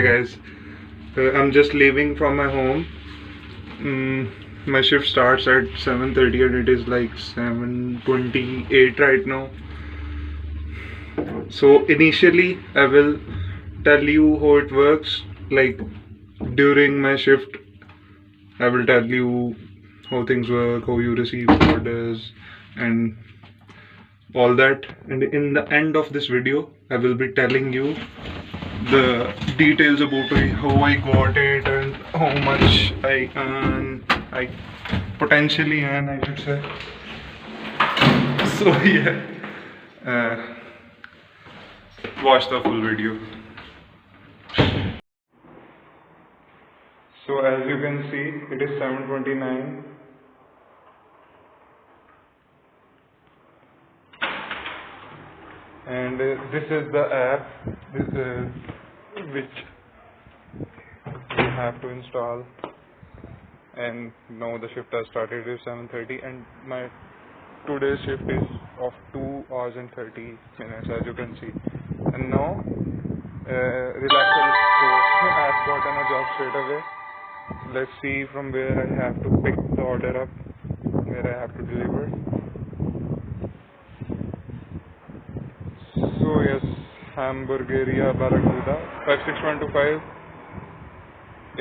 guys. I'm just leaving from my home. My shift starts at 7:30 and it is like 7:28 right now. So initially I will tell you how it works. Like during my shift, I will tell you how things work, how you receive orders, and all that. And in the end of this video, I will be telling you the details about how I got it and how much I earn. I potentially earn, I should say. So yeah, watch the full video. So as you can see, it is 7:29. And this is the app which you have to install. And now the shift has started. It is 7:30 and my today's shift is of 2 hours and 30 minutes, as you can see. And now relaxer is so I've gotten a job straight away. Let's see from where I have to pick the order up, where I have to deliver. So yes, Hamburgeria Barracuda 56125.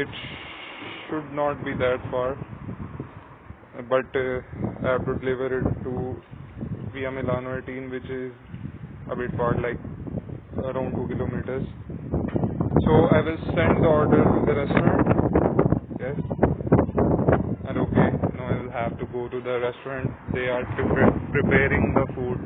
It should not be that far, but I have to deliver it to Via Milano 18, which is a bit far, like around 2 kilometers. So I will send the order to the restaurant. Yes. And okay, now I will have to go to the restaurant. They are preparing the food.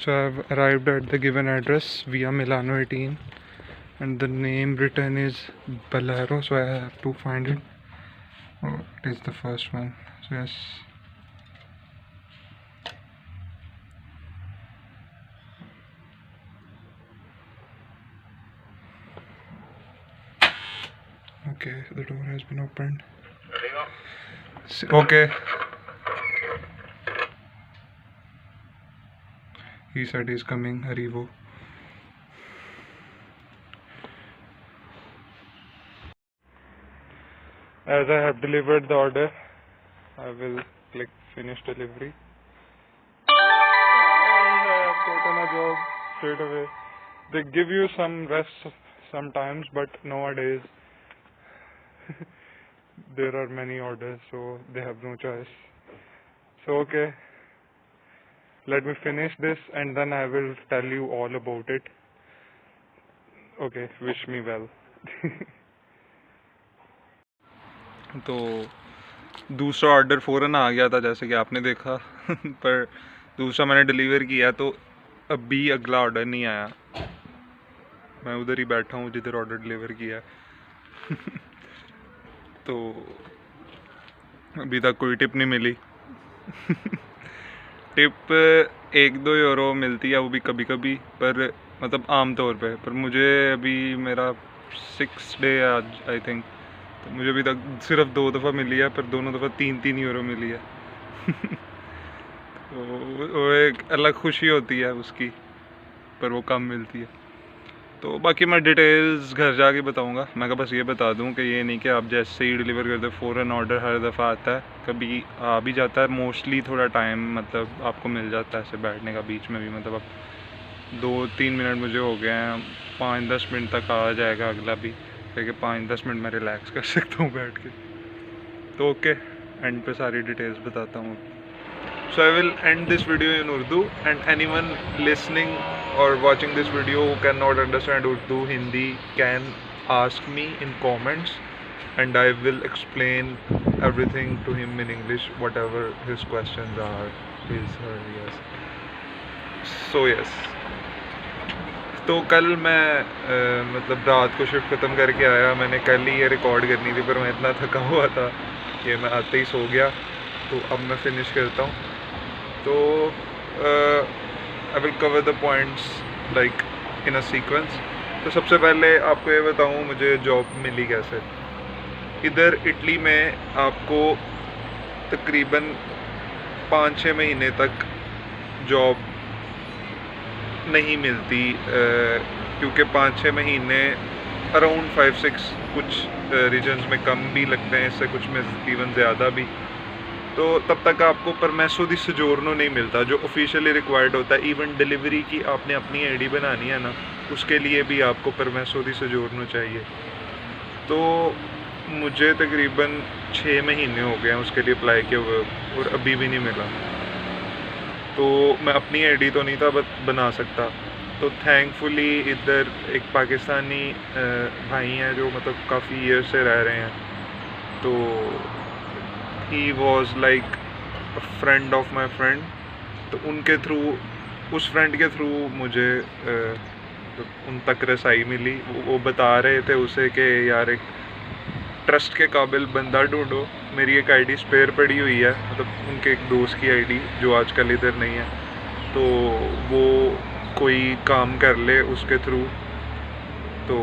So I've arrived at the given address, Via Milano 18, and the name written is Bolero, so I have to find it. Oh, it is the first one. So yes. Okay, the door has been opened. Okay. He said he's coming, Arrivo. As I have delivered the order, I will click finish delivery. And I have gotten a job straight away. They give you some rest sometimes, but nowadays there are many orders, so they have no choice. So okay, let me finish this and then I will tell you all about it. Okay, wish me well. तो दूसरा order फ़ौरन आ गया था, जैसे कि आपने देखा। पर दूसरा मैंने डिलीवर किया तो अभी अगला ऑर्डर नहीं आया। मैं उधर ही बैठा हूँ जिधर ऑर्डर डिलीवर किया। तो अभी तक कोई टिप नहीं मिली। टिप 1-2 यूरो मिलती है, वो भी कभी कभी, पर मतलब आम तौर पे। पर मुझे अभी मेरा 6th डे है आज, आई थिंक, तो मुझे अभी तक सिर्फ 2 दफ़ा मिली है, पर दोनों दफ़ा 3-3 यूरो मिली है। तो वो एक अलग खुशी होती है उसकी, पर वो कम मिलती है। तो बाकी मैं डिटेल्स घर जाके बताऊंगा। मैं का बस ये बता दूं कि ये नहीं कि आप जैसे ही डिलीवर करते फ़ौरन ऑर्डर हर दफ़ा आता है, कभी आ भी जाता है। मोस्टली थोड़ा टाइम मतलब आपको मिल जाता है ऐसे बैठने का बीच में भी, मतलब अब 2-3 मिनट मुझे हो गए हैं, 5-10 मिनट तक आ जाएगा अगला भी, क्योंकि 5-10 मिनट मैं रिलैक्स कर सकता हूँ बैठ के। तो ओके, एंड पे सारी डिटेल्स बताता हूँ. So I will end this video in Urdu, and anyone listening or watching this video who cannot understand Urdu, Hindi can ask me in comments, and I will explain everything to him in English, whatever his questions are, his or yes. So yes. तो कल मैं मतलब रात को shift ख़त्म करके आया. मैंने कल ही ये रिकॉर्ड करनी थी, पर मैं इतना थका हुआ था कि मैं आते ही सो गया. तो अब मैं फिनिश करता हूँ. तो I will cover the points like in a sequence. तो सबसे पहले आपको ये बताऊँ मुझे जॉब मिली कैसे. इधर इटली में आपको तकरीबन 5-6 महीने तक जॉब नहीं मिलती, क्योंकि 5-6 महीने अराउंड 5-6 कुछ रीजन्स में कम भी लगते हैं, इससे कुछ में इवन ज़्यादा भी. तो तब तक आपको परमेसो दी सजोर्नो नहीं मिलता जो ऑफिशियली रिक्वायर्ड होता है. इवन डिलीवरी की आपने अपनी आईडी बनानी है ना, उसके लिए भी आपको परमेसो दी सजोर्नो चाहिए. तो मुझे तकरीबन 6 महीने हो गए हैं उसके लिए अप्लाई किए हुए, और अभी भी नहीं मिला. तो मैं अपनी आईडी तो नहीं था बना सकता. तो थैंकफुली इधर एक पाकिस्तानी भाई हैं जो मतलब काफ़ी ईयर से रह रहे हैं. तो he was like a friend of my friend. तो उनके थ्रू, उस फ्रेंड के थ्रू मुझे उन तक रसाई मिली. वो बता रहे थे उसे कि यार एक ट्रस्ट के काबिल बंदा ढूंढो. मेरी एक आईडी स्पेयर पड़ी हुई है, मतलब उनके एक दोस्त की आईडी जो आजकल इधर नहीं है. तो वो कोई काम कर ले उसके थ्रू. तो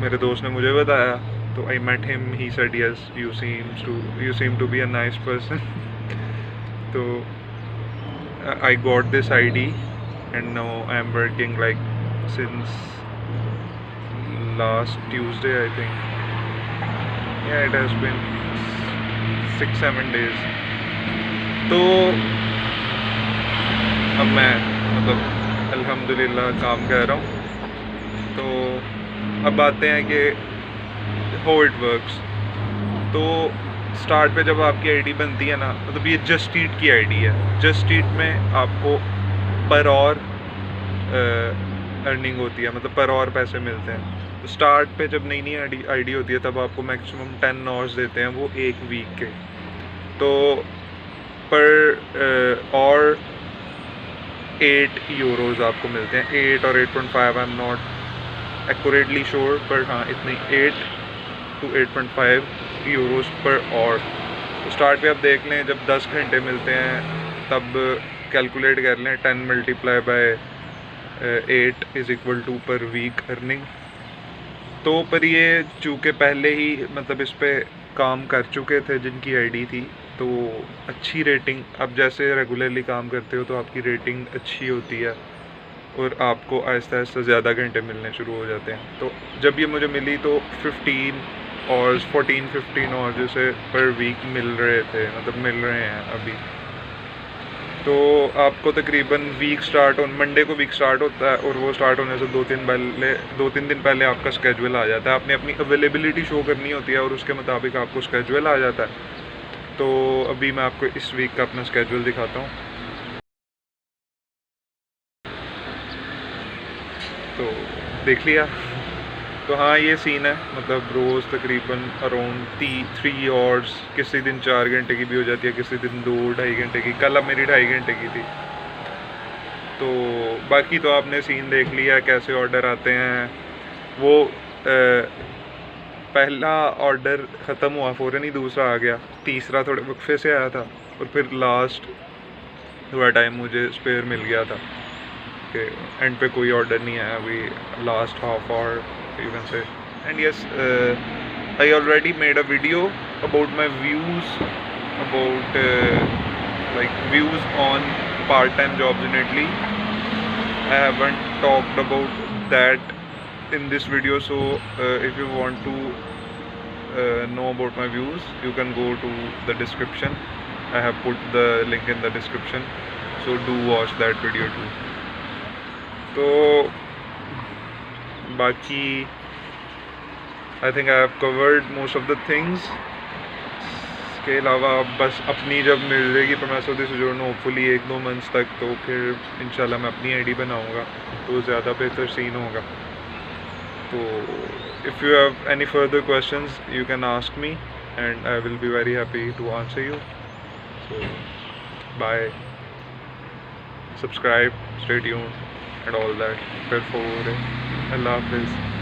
मेरे दोस्त ने मुझे बताया. तो I met him. He said yes, you seem to be a nice person. So I got this ID, and now I am working like since last Tuesday, I think. Yeah, it has been 6-7 days. तो अब मैं मतलब अल्हम्दुलिल्लाह काम कर रहा हूँ. तो अब आते हैं कि हाउ इट वर्क्स. तो स्टार्ट पे जब आपकी आईडी बनती है ना, मतलब ये जस्ट ईट की आईडी है. जस्ट ईट में आपको पर और अर्निंग होती है, मतलब पर और पैसे मिलते हैं. तो स्टार्ट पे जब नई नई आईडी होती है तब आपको मैक्सिमम 10 आवर्स देते हैं वो एक वीक के. तो पर और 8 यूरोज़ आपको मिलते हैं. 8 और 8.5, I am not accurately sure, पर हाँ इतनी 8 to 8.5 यूरोज़ पर आवर. तो स्टार्ट पे आप देख लें जब 10 घंटे मिलते हैं तब कैलकुलेट कर लें 10 multiply by 8 is equal to per week earning. तो पर ये चूँकि पहले ही मतलब इस पे काम कर चुके थे जिनकी आईडी थी, तो अच्छी रेटिंग, अब जैसे रेगुलरली काम करते हो तो आपकी रेटिंग अच्छी होती है और आपको आहिस्ता आहिस्ता ज़्यादा घंटे मिलने शुरू हो जाते हैं. तो जब ये मुझे मिली तो 14-15 और जैसे पर वीक मिल रहे थे, मतलब मिल रहे हैं अभी. तो आपको तकरीबन वीक स्टार्ट हो, मंडे को वीक स्टार्ट होता है और वो स्टार्ट होने से 2-3 दिन पहले आपका स्केजुअल आ जाता है. आपने अपनी अवेलेबिलिटी शो करनी होती है और उसके मुताबिक आपको स्केजुअल आ जाता है. तो अभी मैं आपको इस वीक का अपना स्केजुअल दिखाता हूँ. तो देख लिया. तो हाँ ये सीन है, मतलब रोज़ तकरीबन अराउंड 3 आवर्स, किसी दिन 4 घंटे की भी हो जाती है, किसी दिन 2-2.5 घंटे की. कल अब मेरी 2.5 घंटे की थी. तो बाकी तो आपने सीन देख लिया कैसे ऑर्डर आते हैं. वो पहला ऑर्डर ख़त्म हुआ फ़ौरन ही दूसरा आ गया, तीसरा थोड़े वक्फे से आया था, और फिर लास्ट थोड़ा टाइम मुझे स्पेयर मिल गया था कि एंड पे कोई ऑर्डर नहीं आया अभी, last half hour you can say. And yes, I already made a video about my views about like views on part-time jobs in Italy. I haven't talked about that in this video, so if you want to know about my views, you can go to the description. I have put the link in the description, so do watch that video too. So बाकी I think I have covered most of the things. उसके अलावा बस अपनी जब मिल जाएगी परमेसो से जोड़ना hopefully 1-2 months तक, तो फिर इंशाल्लाह मैं अपनी आईडी बनाऊंगा तो ज़्यादा बेहतर सीन होगा। तो if you have any further questions you can ask me and I will be very happy to answer you. So bye, subscribe, stay tuned and all that. फिर अल्लाह हाफिज़।